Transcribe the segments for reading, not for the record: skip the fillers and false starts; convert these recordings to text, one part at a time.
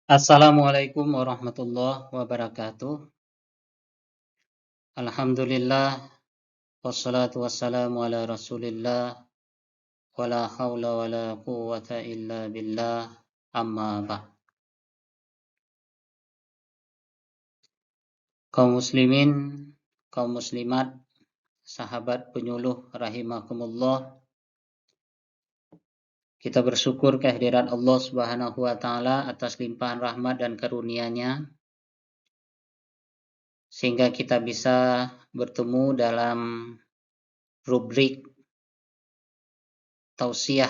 Assalamualaikum warahmatullahi wabarakatuh. Alhamdulillah wassalatu wassalamu ala Rasulillah wala haula wala quwwata illa billah amma ba'd. Kaum muslimin, kaum muslimat, sahabat penyuluh rahimakumullah. Kita bersyukur kehadiran Allah Subhanahu wa taala atas limpahan rahmat dan karunia-Nya sehingga kita bisa bertemu dalam rubrik tausiah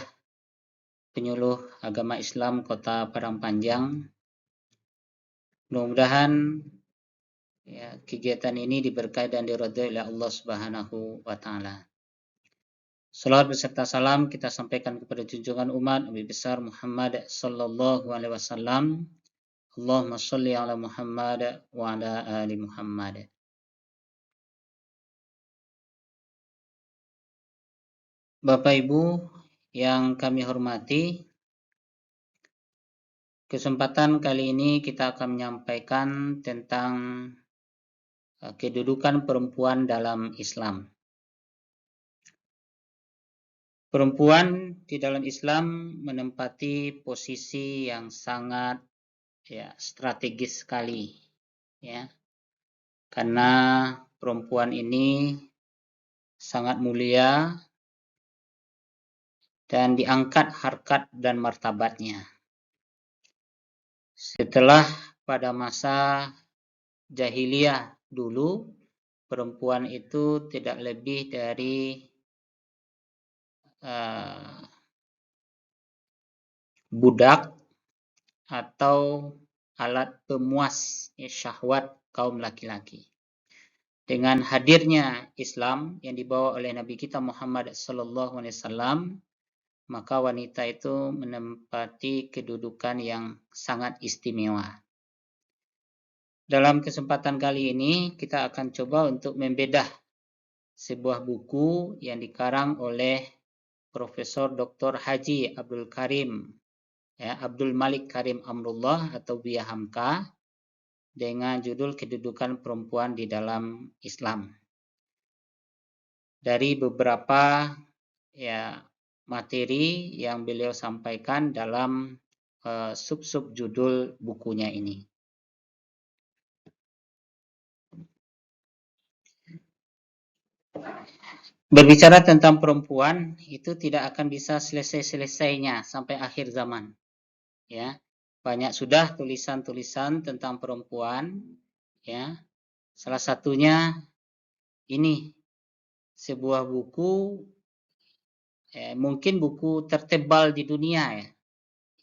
penyuluh agama Islam Kota Padang Panjang. Mudah-mudahan kegiatan ini diberkahi dan diridhai oleh Allah Subhanahu wa taala. Salawat beserta salam kita sampaikan kepada junjungan umat Nabi besar Muhammad sallallahu alaihi wasallam. Allahumma shalli ala Muhammad wa ala ali Muhammad. Bapak Ibu yang kami hormati, kesempatan kali ini kita akan menyampaikan tentang kedudukan perempuan dalam Islam. Perempuan di dalam Islam menempati posisi yang sangat strategis sekali, karena perempuan ini sangat mulia dan diangkat harkat dan martabatnya. Setelah pada masa jahiliyah dulu, perempuan itu tidak lebih dari budak atau alat pemuas syahwat kaum laki-laki. Dengan hadirnya Islam yang dibawa oleh Nabi kita Muhammad SAW, maka wanita itu menempati kedudukan yang sangat istimewa. Dalam kesempatan kali ini kita akan coba untuk membedah sebuah buku yang dikarang oleh Profesor Dr. Haji Abdul Malik Karim Amrullah atau Buya Hamka dengan judul Kedudukan Perempuan di dalam Islam. Dari beberapa materi yang beliau sampaikan dalam sub-sub judul bukunya ini. Berbicara tentang perempuan itu tidak akan bisa selesai-selesainya sampai akhir zaman. Banyak sudah tulisan-tulisan tentang perempuan, Salah satunya ini sebuah buku, mungkin buku tertebal di dunia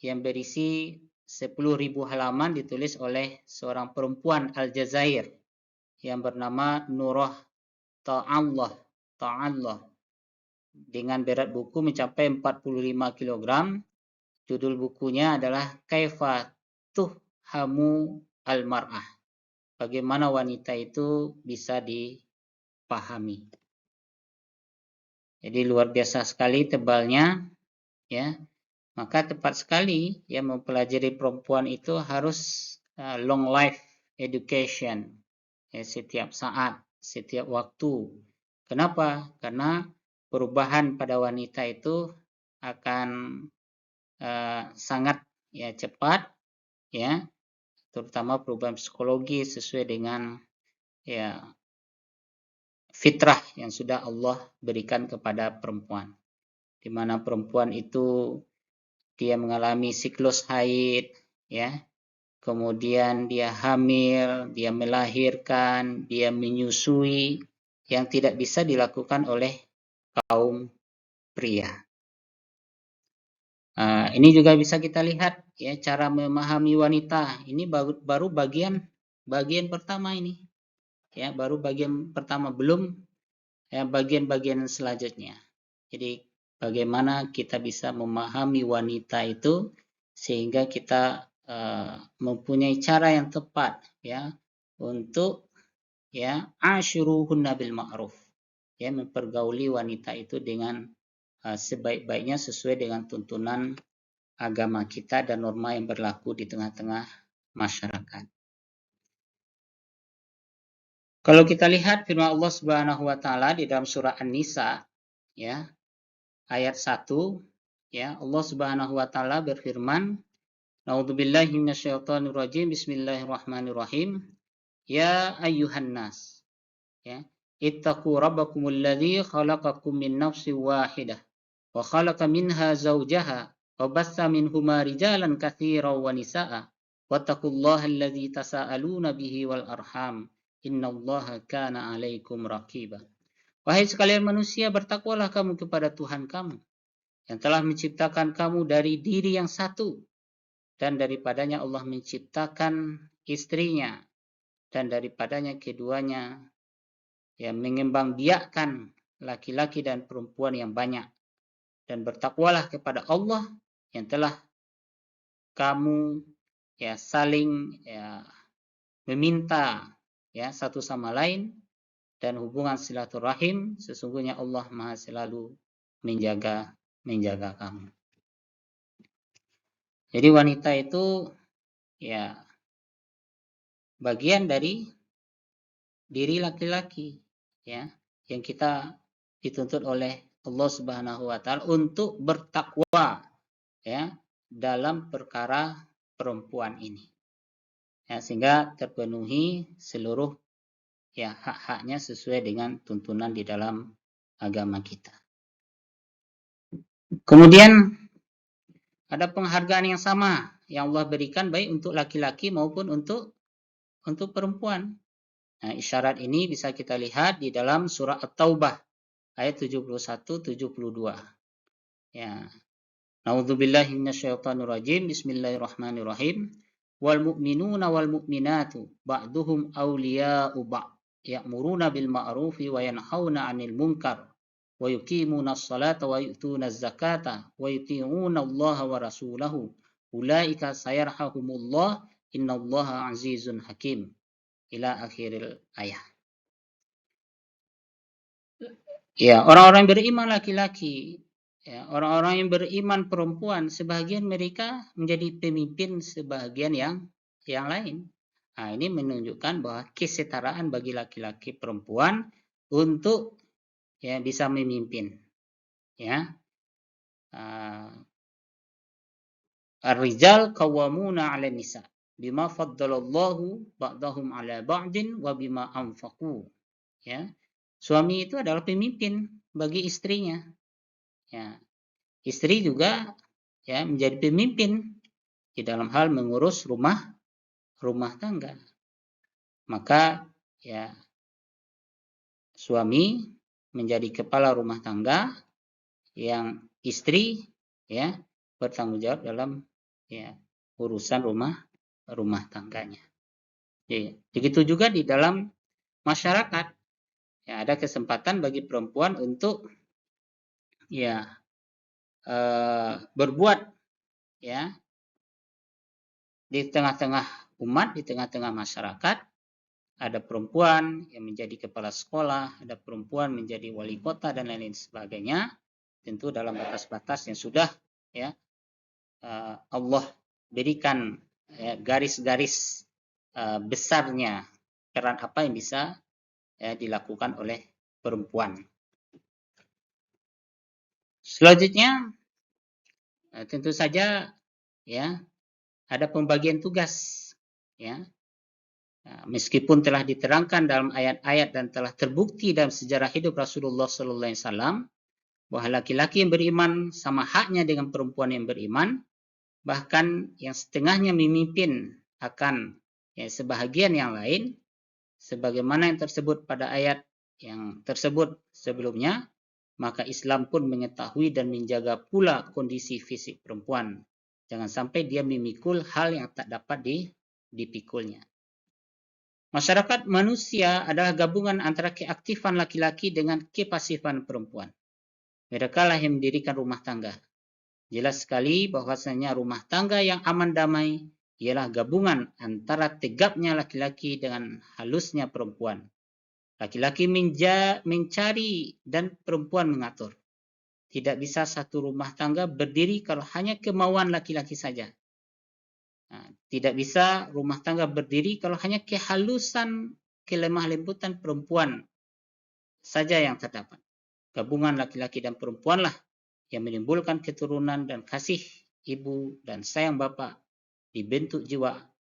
yang berisi 10.000 halaman, ditulis oleh seorang perempuan Aljazair yang bernama Nurah Ta'allah dengan berat buku mencapai 45 kg. Judul bukunya adalah Kaifa Tuhhamu Al-Mar'ah. Bagaimana wanita itu bisa dipahami. Jadi luar biasa sekali tebalnya, Maka tepat sekali mempelajari perempuan itu harus long life education, setiap saat, setiap waktu. Kenapa? Karena perubahan pada wanita itu akan sangat cepat, terutama perubahan psikologi sesuai dengan fitrah yang sudah Allah berikan kepada perempuan, di mana perempuan itu dia mengalami siklus haid, kemudian dia hamil, dia melahirkan, dia menyusui, yang tidak bisa dilakukan oleh kaum pria. Ini juga bisa kita lihat cara memahami wanita. Ini baru bagian pertama ini, baru bagian pertama, belum bagian-bagian selanjutnya. Jadi bagaimana kita bisa memahami wanita itu sehingga kita mempunyai cara yang tepat untuk ashiruhunna bil ma'ruf, mempergauli wanita itu dengan sebaik-baiknya sesuai dengan tuntunan agama kita dan norma yang berlaku di tengah-tengah masyarakat. Kalau kita lihat firman Allah Subhanahu wa taala di dalam surah An-Nisa ya, ayat 1 ya, Allah Subhanahu wa taala berfirman, A'udzubillahi minasyaitonir rajim. Bismillahirrahmanirrahim. Ya ayyuhan nas. Ya. Ittaqu rabbakumul ladzi khalaqakum min nafsin wahidah wa khalaqa minha zawjaha wa bassa minhuma rijalan katsiran wa nisaa'a. Wattaqullaha alladzi tasaaluna bihi wal arham. Innallaha kana 'alaikum raqiba. Wahai sekalian manusia, bertakwalah kamu kepada Tuhan kamu yang telah menciptakan kamu dari diri yang satu, dan daripadanya Allah menciptakan istrinya, dan daripadanya keduanya yang mengembangbiakkan laki-laki dan perempuan yang banyak. Dan bertakwalah kepada Allah yang telah kamu ya saling ya meminta ya satu sama lain, dan hubungan silaturahim, sesungguhnya Allah Maha selalu menjaga kamu. Jadi wanita itu ya bagian dari diri laki-laki ya, yang kita dituntut oleh Allah Subhanahu wa taala untuk bertakwa ya dalam perkara perempuan ini. Ya, sehingga terpenuhi seluruh ya hak-haknya sesuai dengan tuntunan di dalam agama kita. Kemudian ada penghargaan yang sama yang Allah berikan baik untuk laki-laki maupun untuk perempuan. Nah, isyarat ini bisa kita lihat di dalam surah At-Taubah ayat 71-72. Ya. Na'udzubillahi minasyaitonir rajim. Bismillahirrahmanirrahim. Wal mu'minuna wal mu'minatu ba'duhum awliya'u ba'd. Ya'muruna bil ma'rufi wa yanhauna 'anil munkar. Wa yuqimuna as-salata wa yu'tuna az-zakata wa yuti'una Allah wa rasulahu ulaika sayarhahumullah innallaha azizun hakim ila akhiril ayat. Ya, orang-orang beriman laki-laki, ya, orang-orang yang beriman perempuan, sebagian mereka menjadi pemimpin sebagian yang lain. Nah, ini menunjukkan bahwa kesetaraan bagi laki-laki perempuan untuk ya bisa memimpin. Ya. Ar-rijal qawwamuna 'alan nisa bima faddalallahu ba'dahum 'ala ba'din wa bima anfaqu. Ya. Suami itu adalah pemimpin bagi istrinya. Ya. Istri juga ya menjadi pemimpin di dalam hal mengurus rumah tangga. Maka ya suami menjadi kepala rumah tangga, yang istri ya bertanggung jawab dalam ya urusan rumah tangganya. Ya, begitu juga di dalam masyarakat. Ya, ada kesempatan bagi perempuan untuk ya berbuat ya di tengah-tengah umat, di tengah-tengah masyarakat. Ada perempuan yang menjadi kepala sekolah, ada perempuan menjadi wali kota dan lain-lain sebagainya. Tentu dalam batas-batas yang sudah ya Allah berikan garis-garis besarnya peran apa yang bisa dilakukan oleh perempuan. Selanjutnya tentu saja ya ada pembagian tugas ya. Meskipun telah diterangkan dalam ayat-ayat dan telah terbukti dalam sejarah hidup Rasulullah SAW bahwa laki-laki yang beriman sama haknya dengan perempuan yang beriman, bahkan yang setengahnya memimpin akan ya, sebahagian yang lain, sebagaimana yang tersebut pada ayat yang tersebut sebelumnya, maka Islam pun mengetahui dan menjaga pula kondisi fisik perempuan. Jangan sampai dia memikul hal yang tak dapat dipikulnya. Masyarakat manusia adalah gabungan antara keaktifan laki-laki dengan kepasifan perempuan. Mereka lah yang mendirikan rumah tangga. Jelas sekali bahwasanya rumah tangga yang aman damai ialah gabungan antara tegapnya laki-laki dengan halusnya perempuan. Laki-laki mencari dan perempuan mengatur. Tidak bisa satu rumah tangga berdiri kalau hanya kemauan laki-laki saja. Nah, tidak bisa rumah tangga berdiri kalau hanya kehalusan, kelemah lembutan perempuan saja yang terdapat. Gabungan laki-laki dan perempuanlah yang menimbulkan keturunan dan kasih ibu dan sayang bapak, dibentuk jiwa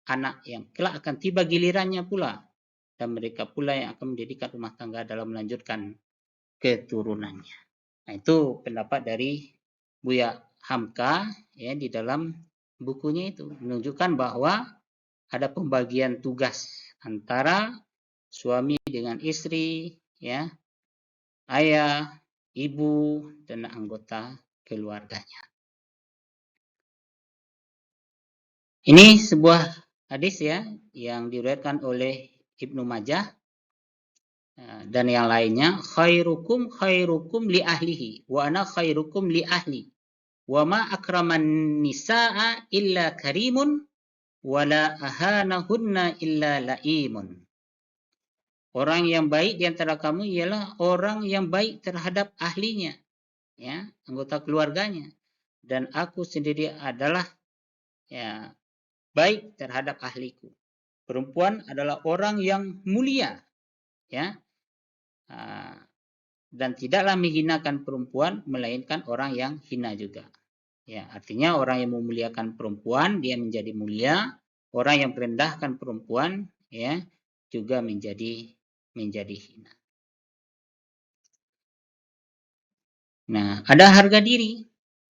anak yang kelak akan tiba gilirannya pula, dan mereka pula yang akan mendirikan rumah tangga dalam melanjutkan keturunannya. Nah, itu pendapat dari Buya Hamka ya di dalam bukunya itu menunjukkan bahwa ada pembagian tugas antara suami dengan istri, ya, ayah, ibu, dan anggota keluarganya. Ini sebuah hadis ya yang diriwayatkan oleh Ibnu Majah dan yang lainnya, khairukum khairukum li ahlihi wa ana khairukum li ahli wa ma akraman nisaa illa karimun wa la ahanahunna illa laimun. Orang yang baik di antara kamu ialah orang yang baik terhadap ahlinya, ya, anggota keluarganya. Dan aku sendiri adalah ya baik terhadap ahliku. Perempuan adalah orang yang mulia, ya, dan tidaklah menghinakan perempuan melainkan orang yang hina juga. Ya, artinya orang yang memuliakan perempuan dia menjadi mulia, orang yang merendahkan perempuan ya juga menjadi hina. Nah, ada harga diri,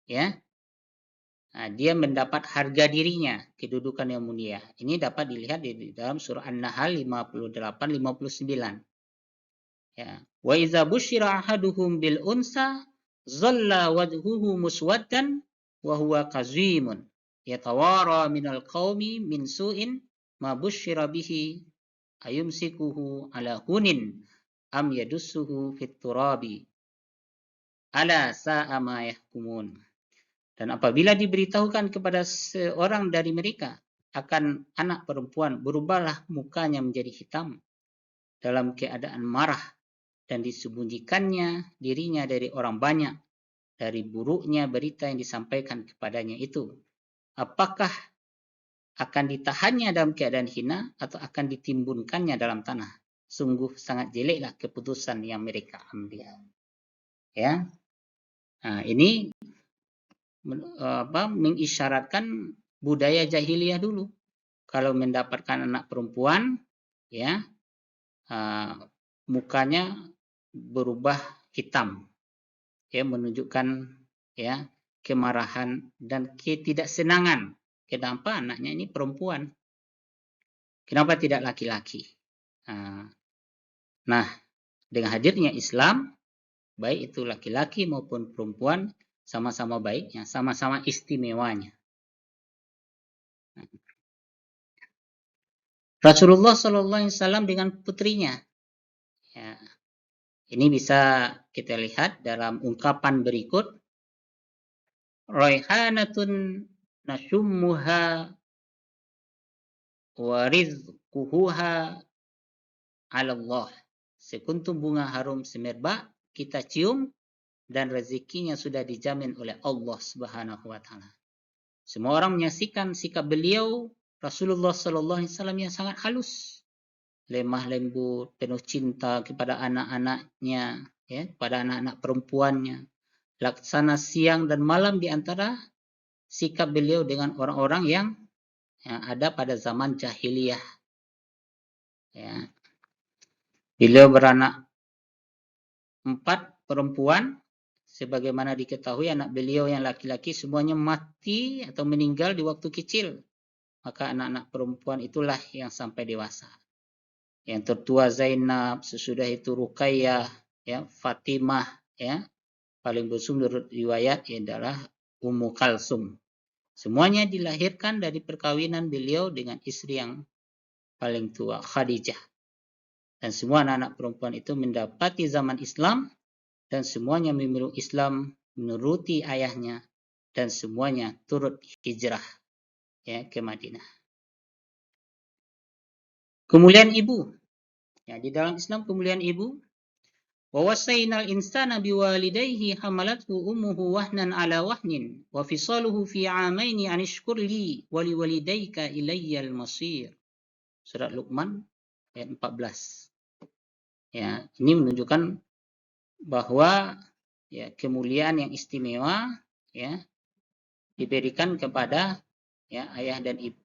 ya. Nah, dia mendapat harga dirinya, kedudukan yang mulia. Ini dapat dilihat di dalam surah An-Nahl 58-59. Ya. Wa idza busyira ahaduhum bil unsa dhalla wajhuhu muswaddan wa huwa kazimun yatawara minal qaumi min su'in ma busyira bihi ayumsikuhu ala hunin am yadussuhu fit turabi ala sa'a ma yahkumun. Dan apabila diberitahukan kepada seorang dari mereka akan anak perempuan, berubahlah mukanya menjadi hitam dalam keadaan marah dan disembunyikannya dirinya dari orang banyak dari buruknya berita yang disampaikan kepadanya itu. Apakah akan ditahannya dalam keadaan hina atau akan ditimbunkannya dalam tanah? Sungguh sangat jeleklah keputusan yang mereka ambil. Ya. Nah, ini mengisyaratkan budaya jahiliyah dulu. Kalau mendapatkan anak perempuan, ya, mukanya berubah hitam, ya, menunjukkan ya kemarahan dan ketidaksenangan. Kenapa anaknya ini perempuan? Kenapa tidak laki-laki? Nah, dengan hadirnya Islam, baik itu laki-laki maupun perempuan sama-sama baiknya, sama-sama istimewanya. Rasulullah SAW dengan putrinya, ya, ini bisa kita lihat dalam ungkapan berikut. Raihanatun nasyummuha wa rizquha 'ala Allah. Sekuntum bunga harum semerbak kita cium dan rezekinya sudah dijamin oleh Allah Subhanahu wa taala. Semua orang menyaksikan sikap beliau Rasulullah sallallahu alaihi wasallam yang sangat halus, lemah lembut, penuh cinta kepada anak-anaknya, ya, kepada anak-anak perempuannya. Laksana siang dan malam di antara sikap beliau dengan orang-orang yang ada pada zaman jahiliyah. Ya. Beliau beranak 4 perempuan, sebagaimana diketahui anak beliau yang laki-laki semuanya mati atau meninggal di waktu kecil. Maka anak-anak perempuan itulah yang sampai dewasa. Yang tertua Zainab, sesudah itu Ruqayyah, ya, Fatimah, ya. Paling besar menurut riwayat adalah Ummu Kalsum. Semuanya dilahirkan dari perkawinan beliau dengan istri yang paling tua, Khadijah. Dan semua anak-anak perempuan itu mendapati zaman Islam dan semuanya memeluk Islam, menuruti ayahnya, dan semuanya turut hijrah ya ke Madinah. Kemuliaan ibu. Ya, di dalam Islam kemuliaan ibu Wa wasainal insana biwalidayhi hamalathu ummuhu wahnan ala wahnin wa fisaluhu fi 'amaini an ishkur li wa liwalidayka ilayyal masir. Surat Luqman ayat 14. Ya, ini menunjukkan bahwa ya kemuliaan yang istimewa ya diberikan kepada ya ayah dan ibu.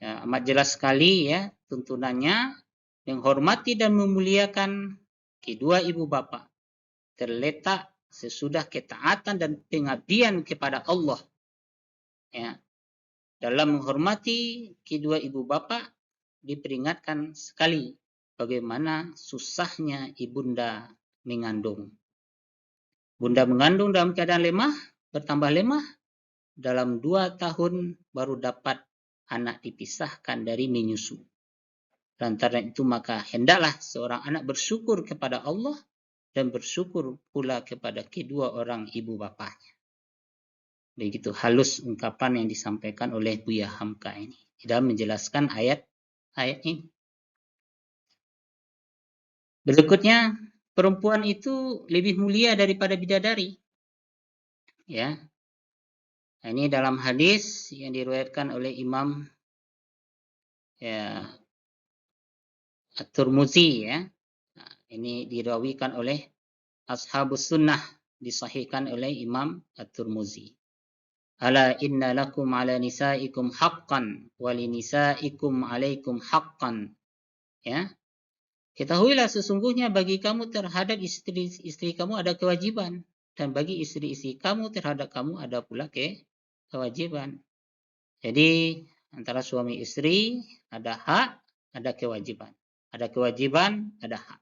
Ya, amat jelas sekali ya tuntunannya, menghormati dan memuliakan kedua ibu bapa terletak sesudah ketaatan dan pengabdian kepada Allah. Ya, dalam menghormati kedua ibu bapa diperingatkan sekali bagaimana susahnya ibunda mengandung. Bunda mengandung dalam keadaan lemah, bertambah lemah, dalam 2 tahun baru dapat anak dipisahkan dari menyusu. Lantaran itu maka hendaklah seorang anak bersyukur kepada Allah dan bersyukur pula kepada kedua orang ibu bapanya. Begitu halus ungkapan yang disampaikan oleh Buya Hamka ini dalam menjelaskan ayat ini. Berikutnya, perempuan itu lebih mulia daripada bidadari. Ya. Ini dalam hadis yang diriwayatkan oleh Imam ya At-Tirmidzi ya. Nah, ini dirawikan oleh Ashabus Sunnah, disahihkan oleh Imam At-Tirmidzi. Ala inna lakum ala nisaikum haqqan wa linisaikum alaikum haqqan. Ya. Ketahuilah sesungguhnya bagi kamu terhadap istri-istri kamu ada kewajiban, dan bagi istri-istri kamu terhadap kamu ada pula kewajiban. Jadi antara suami istri ada hak, ada kewajiban. Ada kewajiban, ada hak.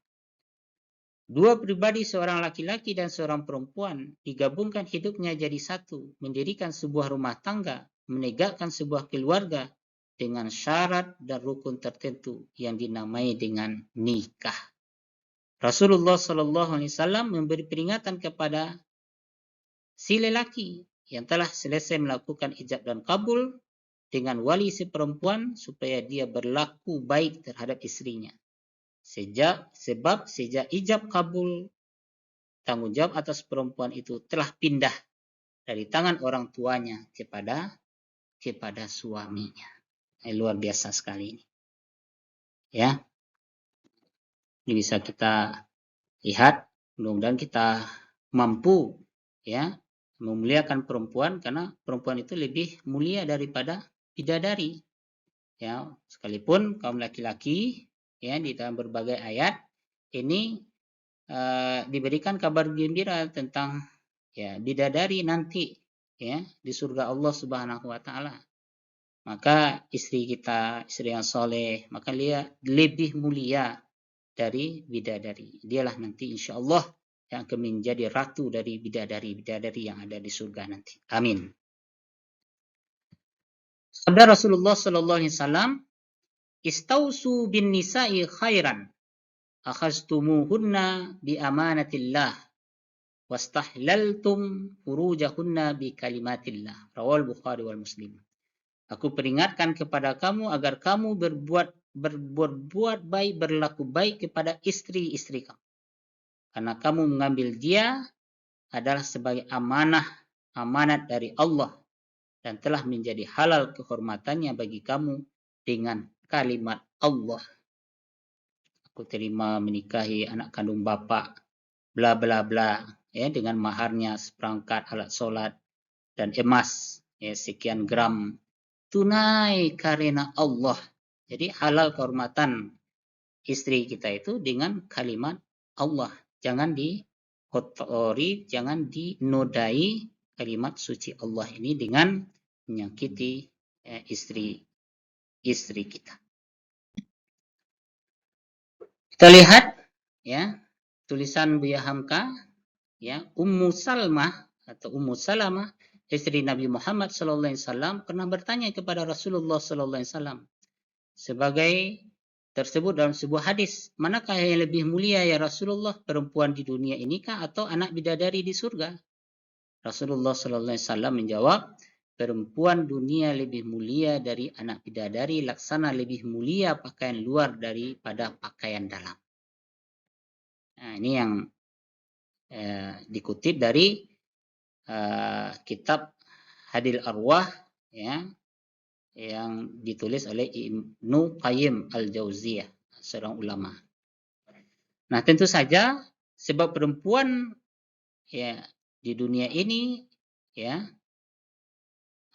Dua pribadi, seorang laki-laki dan seorang perempuan, digabungkan hidupnya jadi satu, mendirikan sebuah rumah tangga, menegakkan sebuah keluarga dengan syarat dan rukun tertentu yang dinamai dengan nikah. Rasulullah SAW memberi peringatan kepada si lelaki yang telah selesai melakukan ijab dan kabul dengan wali si perempuan supaya dia berlaku baik terhadap istrinya. Sebab sejak ijab kabul, tanggung jawab atas perempuan itu telah pindah dari tangan orang tuanya kepada suaminya. Luar biasa sekali ini. Ya. Ini bisa kita lihat, mudah-mudahan kita mampu ya memuliakan perempuan, karena perempuan itu lebih mulia daripada bidadari. Ya, sekalipun kaum laki-laki ya di dalam berbagai ayat ini diberikan kabar gembira tentang ya bidadari nanti ya di surga Allah Subhanahu wa taala. Maka istri kita, istri yang soleh, maka dia lebih mulia dari bidadari. Dialah nanti insya Allah yang akan menjadi ratu dari bidadari-bidadari yang ada di surga nanti. Amin. Sabda Rasulullah sallallahu alaihi wasallam, "Istausu bin nisa'i khairan, akhaztumuhunna bi amanatillah, wastahlaltum furujahunna bi kalimatillah." Rawal Bukhari wal Muslim. Aku peringatkan kepada kamu agar kamu berbuat baik, berlaku baik kepada istri-istri kamu. Karena kamu mengambil dia adalah sebagai amanat dari Allah, dan telah menjadi halal kehormatannya bagi kamu dengan kalimat Allah. Aku terima menikahi anak kandung bapak, bla bla bla, ya, dengan maharnya seperangkat alat sholat dan emas, ya, sekian gram, tunai karena Allah. Jadi halal kehormatan istri kita itu dengan kalimat Allah. Jangan dikotori, jangan dinodai kalimat suci Allah ini dengan menyakiti istri kita. Kita lihat ya tulisan Buya Hamka ya, Ummu Salmah atau Ummu Salamah, istri Nabi Muhammad SAW, pernah bertanya kepada Rasulullah SAW sebagai tersebut dalam sebuah hadis, manakah yang lebih mulia ya Rasulullah, perempuan di dunia ini kah atau anak bidadari di surga? Rasulullah SAW menjawab, perempuan dunia lebih mulia dari anak bidadari, laksana lebih mulia pakaian luar daripada pakaian dalam. Nah, ini yang dikutip dari kitab Hadil Arwah, ya, yang ditulis oleh Ibnu Qayyim al-Jauziyah, seorang ulama. Nah, tentu saja sebab perempuan ya di dunia ini ya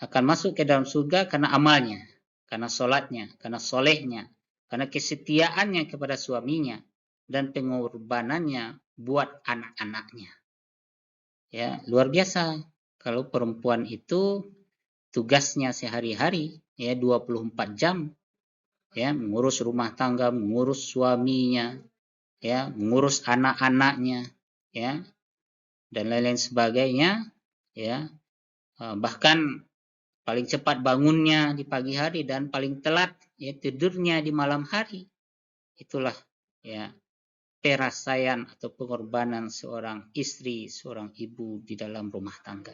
akan masuk ke dalam surga karena amalnya, karena sholatnya, karena solehnya, karena kesetiaannya kepada suaminya, dan pengorbanannya buat anak-anaknya. Ya, luar biasa. Kalau perempuan itu tugasnya sehari-hari ya 24 jam ya mengurus rumah tangga, mengurus suaminya, ya, mengurus anak-anaknya, ya, dan lain-lain sebagainya, ya. Bahkan paling cepat bangunnya di pagi hari dan paling telat ya tidurnya di malam hari. Itulah ya perasaan atau pengorbanan seorang istri, seorang ibu di dalam rumah tangga.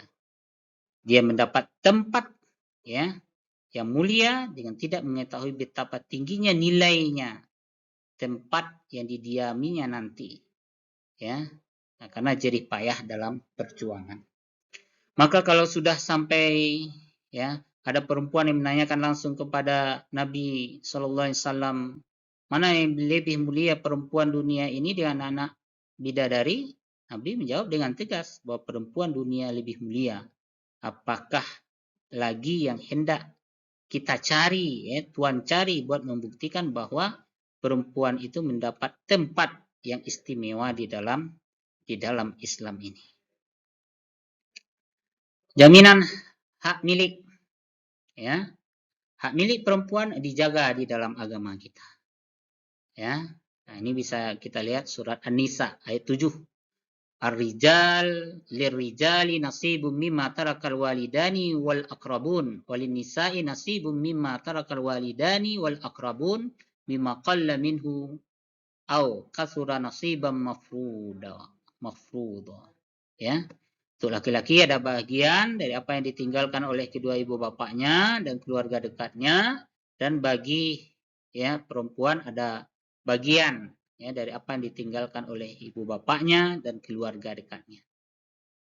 Dia mendapat tempat ya yang mulia dengan tidak mengetahui betapa tingginya nilainya tempat yang didiaminya nanti ya. Nah, karena jerih payah dalam perjuangan. Maka kalau sudah sampai ya ada perempuan yang menanyakan langsung kepada Nabi Shallallahu Alaihi Wasallam, mana yang lebih mulia perempuan dunia ini dengan anak bidadari? Nabi menjawab dengan tegas bahwa perempuan dunia lebih mulia. Apakah lagi yang hendak kita cari, ya, Tuhan cari buat membuktikan bahwa perempuan itu mendapat tempat yang istimewa di dalam Islam ini. Jaminan hak milik, ya, hak milik perempuan dijaga di dalam agama kita, ya. Nah, ini bisa kita lihat surat An-Nisa ayat 7. Ar-rijal lirrijali nasibum mimma tarakal walidani wal aqrabun walin nisa'i nasibum mimma tarakal walidani wal aqrabun mimma qalla minhu au kasura nasiban mafruda. Ya. Untuk laki-laki ada bagian dari apa yang ditinggalkan oleh kedua ibu bapaknya dan keluarga dekatnya, dan bagi ya perempuan ada bagian ya dari apa yang ditinggalkan oleh ibu bapaknya dan keluarga dekatnya.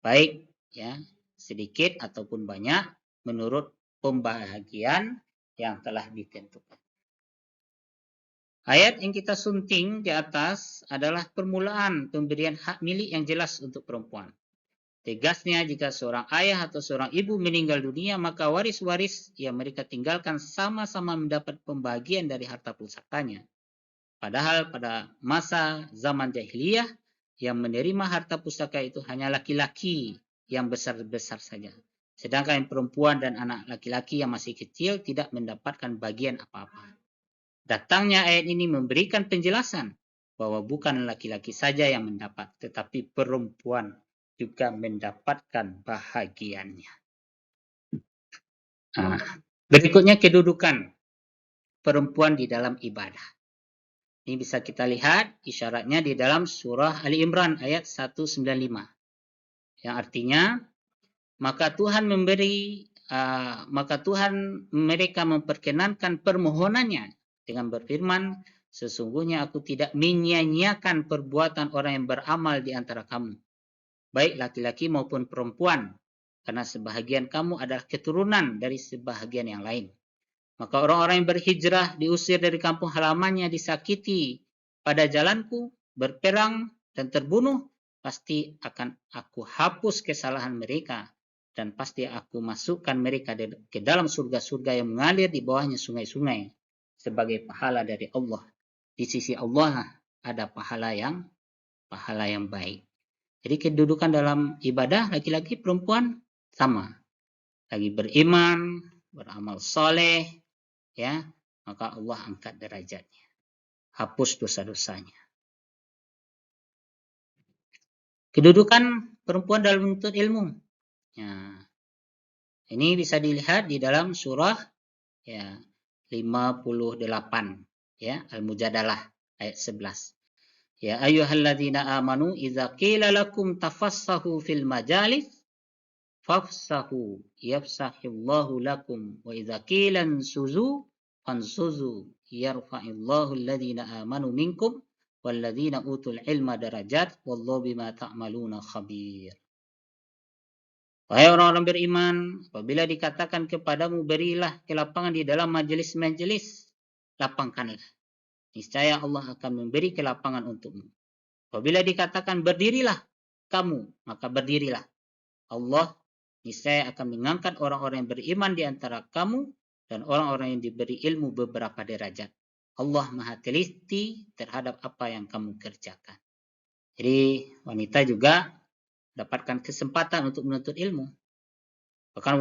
Baik ya, sedikit ataupun banyak menurut pembahagian yang telah ditentukan. Ayat yang kita sunting di atas adalah permulaan pemberian hak milik yang jelas untuk perempuan. Tegasnya, jika seorang ayah atau seorang ibu meninggal dunia, maka waris-waris yang mereka tinggalkan sama-sama mendapat pembagian dari harta pusakanya. Padahal pada masa zaman jahiliyah, yang menerima harta pusaka itu hanya laki-laki yang besar-besar saja. Sedangkan perempuan dan anak laki-laki yang masih kecil tidak mendapatkan bagian apa-apa. Datangnya ayat ini memberikan penjelasan bahwa bukan laki-laki saja yang mendapat, tetapi perempuan juga mendapatkan bahagiannya. Nah, berikutnya kedudukan perempuan di dalam ibadah. Ini bisa kita lihat isyaratnya di dalam surah Ali Imran ayat 195. Yang artinya, maka Tuhan mereka memperkenankan permohonannya dengan berfirman, sesungguhnya aku tidak menyia-nyiakan perbuatan orang yang beramal di antara kamu, baik laki-laki maupun perempuan, karena sebahagian kamu adalah keturunan dari sebahagian yang lain. Maka orang-orang yang berhijrah, diusir dari kampung halamannya, disakiti pada jalanku, berperang dan terbunuh, pasti akan aku hapus kesalahan mereka, dan pasti aku masukkan mereka ke dalam surga-surga yang mengalir di bawahnya sungai-sungai, sebagai pahala dari Allah. Di sisi Allah ada pahala yang baik. Jadi kedudukan dalam ibadah laki-laki perempuan sama. Lagi beriman, beramal soleh, ya, maka Allah angkat derajatnya, hapus dosa-dosanya. Kedudukan perempuan dalam menuntut ilmu. Ya, ini bisa dilihat di dalam surah ya 58 ya Al-Mujadalah ayat 11. Ya ayyuhalladzina amanu idza qila lakum tafassahu fil majalis fafsahu yafsahillahu lakum wa idza qila ansuzu fansuzu yarfa'illahu alladzina amanu minkum walladzina utul ilma darajat wallahu bima ta'maluna khabir. Wahai orang-orang beriman, apabila dikatakan kepadamu berilah kelapangan di dalam majelis-majelis, lapangkanlah. Niscaya Allah akan memberi kelapangan untukmu. Apabila dikatakan berdirilah kamu, maka berdirilah. Allah niscaya akan mengangkat orang-orang yang beriman di antara kamu dan orang-orang yang diberi ilmu beberapa derajat. Allah Maha teliti terhadap apa yang kamu kerjakan. Jadi wanita juga dapatkan kesempatan untuk menuntut ilmu. Bahkan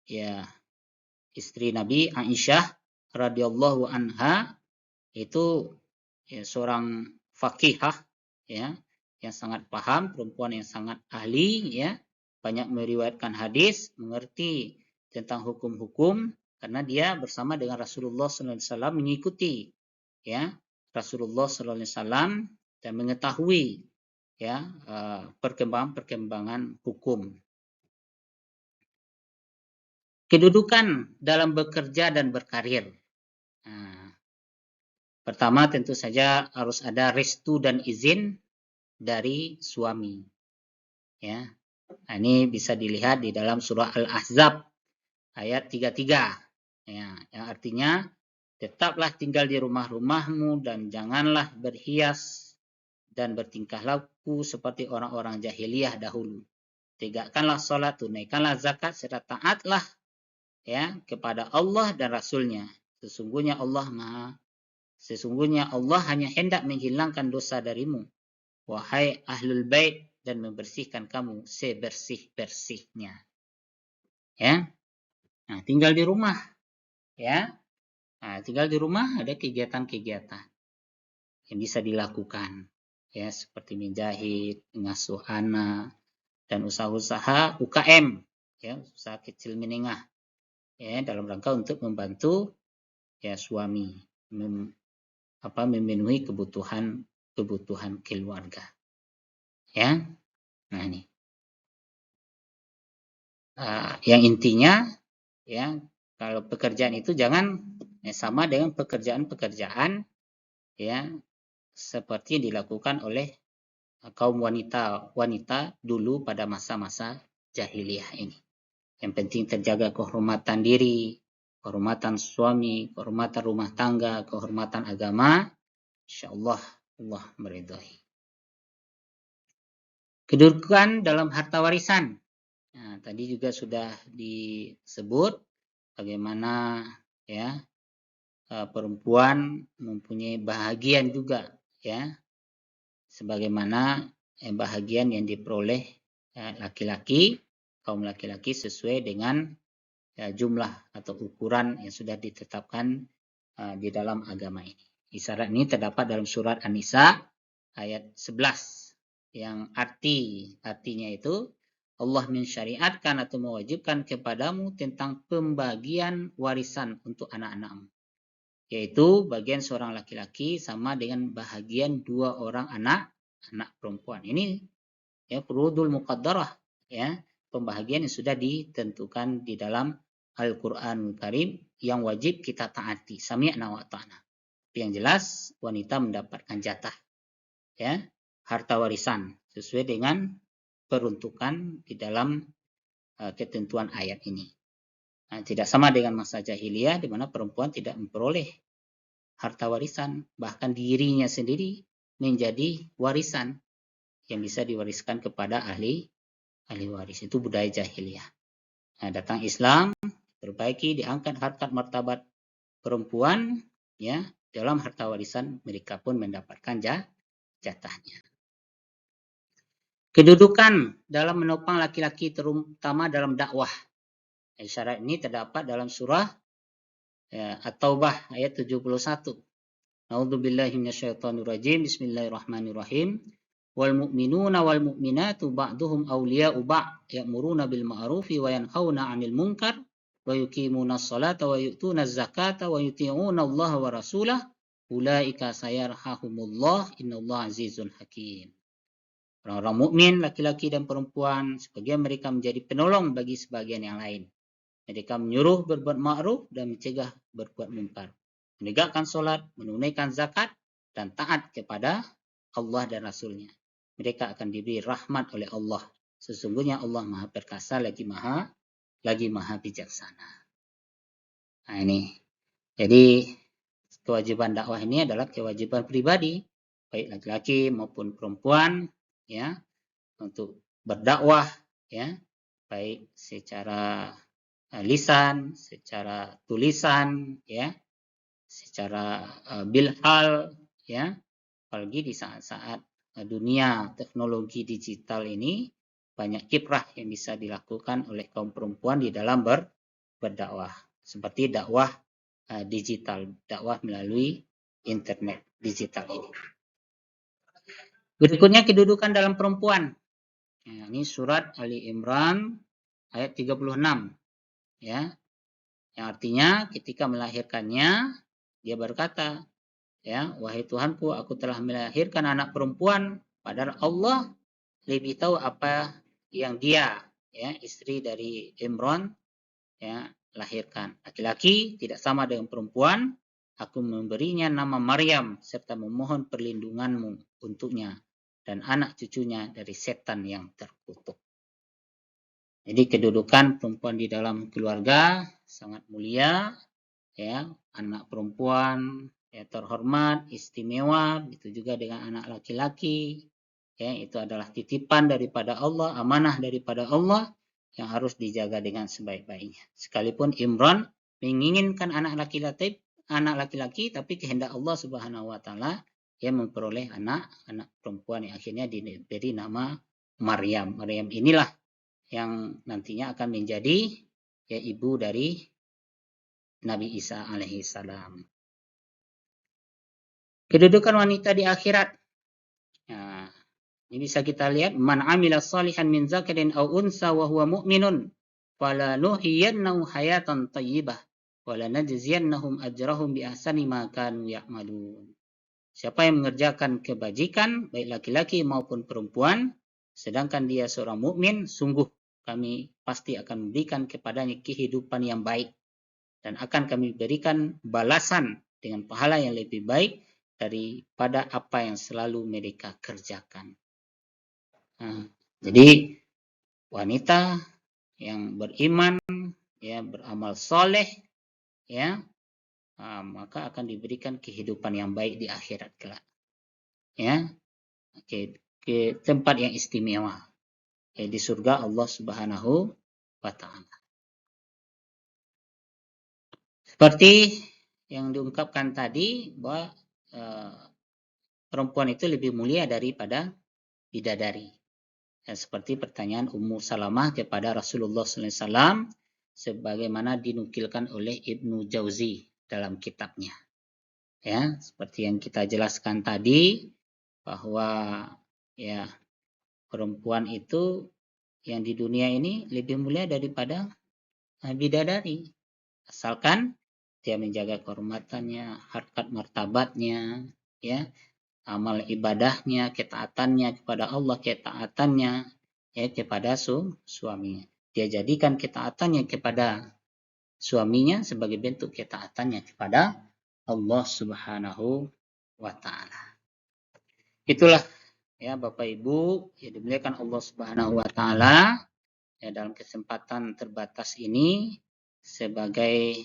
ya istri Nabi Aisyah radhiyallahu anha itu ya, seorang faqihah ya yang sangat paham, perempuan yang sangat ahli ya, banyak meriwayatkan hadis, mengerti tentang hukum-hukum karena dia bersama dengan Rasulullah SAW mengikuti ya Rasulullah SAW dan mengetahui ya perkembangan hukum. Kedudukan dalam bekerja dan berkarir. Nah, pertama tentu saja harus ada restu dan izin dari suami. Ya. Nah, ini bisa dilihat di dalam surah Al-Ahzab ayat 33. Ya, yang artinya tetaplah tinggal di rumah-rumahmu dan janganlah berhias dan bertingkah laku seperti orang-orang jahiliyah dahulu. Tegakkanlah salat, tunaikanlah zakat serta taatlah ya kepada Allah dan Rasulnya. Sesungguhnya Allah hanya hendak menghilangkan dosa darimu, wahai ahlul bait, dan membersihkan kamu sebersih-bersihnya. Ya. Nah, tinggal di rumah. Ya. Nah, tinggal di rumah ada kegiatan-kegiatan yang bisa dilakukan. Ya, seperti menjahit, mengasuh anak, dan usaha-usaha UKM, ya, usaha kecil menengah. Ya, dalam rangka untuk membantu ya suami memenuhi kebutuhan keluarga. Ya. Nah, ini. Yang intinya ya kalau pekerjaan itu jangan sama dengan pekerjaan-pekerjaan ya seperti yang dilakukan oleh kaum wanita dulu pada masa-masa jahiliyah ini. Yang penting terjaga kehormatan diri, kehormatan suami, kehormatan rumah tangga, kehormatan agama, insyaallah Allah meridhai. Kedudukan dalam harta warisan. Nah, tadi juga sudah disebut bagaimana ya perempuan mempunyai bahagian juga ya sebagaimana bahagian yang diperoleh laki-laki, kaum laki-laki sesuai dengan jumlah atau ukuran yang sudah ditetapkan di dalam agama ini. Isyarat ini terdapat dalam surat An-Nisa ayat 11 yang artinya itu Allah mensyariatkan atau mewajibkan kepadamu tentang pembagian warisan untuk anak-anakmu. Yaitu bagian seorang laki-laki sama dengan bahagian dua orang anak perempuan. Ini ya furudul muqaddarah ya, pembahagian yang sudah ditentukan di dalam Al-Qur'anul Karim yang wajib kita taati. Sami'na wa ta'na. Yang jelas wanita mendapatkan jatah ya, harta warisan sesuai dengan peruntukan di dalam ketentuan ayat ini. Nah, tidak sama dengan masa jahiliyah di mana perempuan tidak memperoleh harta warisan, bahkan dirinya sendiri menjadi warisan yang bisa diwariskan kepada ahli waris. Itu budaya jahiliyah. Nah, datang Islam, perbaiki, diangkat harkat martabat perempuan ya, dalam harta warisan mereka pun mendapatkan jatahnya. Kedudukan dalam menopang laki-laki terutama dalam dakwah. Isyarat ini terdapat dalam surah At-Taubah ayat 71. A'udzubillahi minasyaitonirrajim. Bismillahirrahmanirrahim. Wal mu'minuna wal mu'minatu ba'duhum awliya'u ba'd ya'muruna bil ma'rufi wa yanhauna 'anil munkar wa yuqimuna as-salata wa yu'tuna az-zakata wa yuti'una Allah wa rasulahu ulaika sayarhahumullah innallaha azizun hakim. Orang-orang mukmin laki-laki dan perempuan sebagian mereka menjadi penolong bagi sebagian yang lain. Mereka menyuruh berbuat ma'ruf dan mencegah berbuat munkar. Menegakkan solat, menunaikan zakat, dan taat kepada Allah dan Rasulnya. Mereka akan diberi rahmat oleh Allah. Sesungguhnya Allah Maha Perkasa lagi Maha Bijaksana. Nah ini. Jadi kewajiban dakwah ini adalah kewajiban pribadi, baik laki-laki maupun perempuan, ya, untuk berdakwah, ya, baik secara lisan, secara tulisan, ya, secara bilhal, ya, apalagi di saat-saat dunia teknologi digital ini banyak kiprah yang bisa dilakukan oleh kaum perempuan di dalam berdakwah, seperti dakwah digital, dakwah melalui internet digital ini. Berikutnya kedudukan dalam perempuan. Nah, ini surat Ali Imran ayat 36, ya. Yang artinya ketika melahirkannya dia berkata, ya, wahai Tuhanku, aku telah melahirkan anak perempuan, padahal Allah lebih tahu apa yang dia, ya, istri dari Imran, ya, lahirkan. Laki-laki tidak sama dengan perempuan. Aku memberinya nama Maryam serta memohon perlindunganmu untuknya dan anak cucunya dari setan yang terkutuk. Jadi kedudukan perempuan di dalam keluarga sangat mulia, ya, anak perempuan ya terhormat, istimewa, begitu juga dengan anak laki-laki, ya, itu adalah titipan daripada Allah, amanah daripada Allah yang harus dijaga dengan sebaik-baiknya. Sekalipun Imran menginginkan anak laki-laki, tapi kehendak Allah Subhanahu wa taala dia memperoleh anak perempuan yang akhirnya diberi nama Maryam. Maryam inilah yang nantinya akan menjadi ya ibu dari Nabi Isa alaihissalam. Kedudukan wanita di akhirat. Nah, ini bisa kita lihat, man amila salihan min zakarin aw unsa wa huwa mu'minun falanuhyiyannahu hayatan thayyibah wa lanajziyannahum ajrahum bi ahsani ma kanu ya'malun. Siapa yang mengerjakan kebajikan baik laki-laki maupun perempuan sedangkan dia seorang mukmin, sungguh kami pasti akan memberikan kepadanya kehidupan yang baik dan akan kami berikan balasan dengan pahala yang lebih baik daripada apa yang selalu mereka kerjakan. Nah, jadi wanita yang beriman, ya, beramal soleh, ya, maka akan diberikan kehidupan yang baik di akhirat kelak, ya, ke tempat yang istimewa, ya, di surga Allah Subhanahu wa Ta'ala. Seperti yang diungkapkan tadi bahwa perempuan itu lebih mulia daripada bidadari. Dan seperti pertanyaan Ummu Salamah kepada Rasulullah SAW, sebagaimana dinukilkan oleh Ibnu Jauzi dalam kitabnya. Ya, seperti yang kita jelaskan tadi, bahwa ya perempuan itu yang di dunia ini lebih mulia daripada bidadari, asalkan dia menjaga kehormatannya, harkat martabatnya, ya, amal ibadahnya, ketaatannya kepada Allah, ketaatannya ya kepada suaminya. Dia jadikan ketaatannya kepada suaminya sebagai bentuk ketaatannya kepada Allah Subhanahu wa Ta'ala. Itulah ya Bapak Ibu yang dimuliakan Allah Subhanahu wa Ta'ala, ya, dalam kesempatan terbatas ini sebagai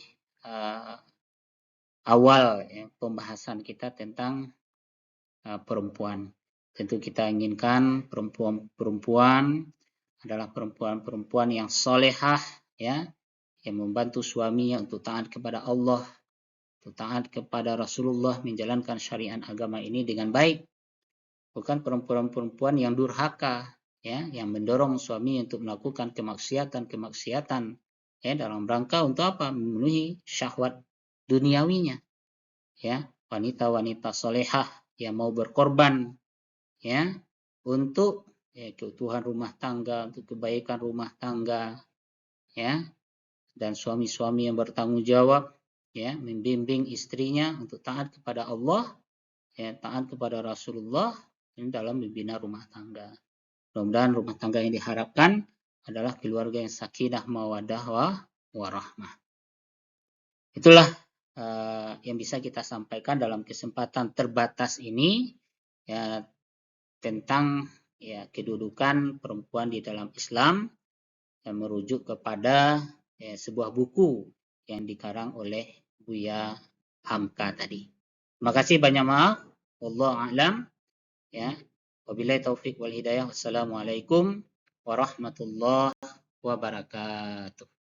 awal ya, pembahasan kita tentang perempuan. Tentu kita inginkan perempuan adalah perempuan-perempuan yang solehah, ya, yang membantu suaminya untuk taat kepada Allah, untuk taat kepada Rasulullah, menjalankan syariat agama ini dengan baik. Bukan perempuan-perempuan yang durhaka, ya, yang mendorong suami untuk melakukan kemaksiatan, ya, dalam rangka untuk apa? Memenuhi syahwat duniawinya, ya. Wanita-wanita solehah yang mau berkorban, ya, untuk ya, keutuhan rumah tangga, untuk kebaikan rumah tangga, ya, dan suami-suami yang bertanggung jawab, ya, membimbing istrinya untuk taat kepada Allah, ya, taat kepada Rasulullah ini dalam membina rumah tangga. Mudah-mudahan rumah tangga yang diharapkan adalah keluarga yang sakinah mawaddah warahmah. Itulah yang bisa kita sampaikan dalam kesempatan terbatas ini ya tentang ya kedudukan perempuan di dalam Islam yang merujuk kepada ya, sebuah buku yang dikarang oleh Buya Hamka tadi. Terima kasih banyak maaf. Wallahu a'lam ya. Wabillahi taufik wal hidayah. Wassalamualaikum warahmatullahi wabarakatuh.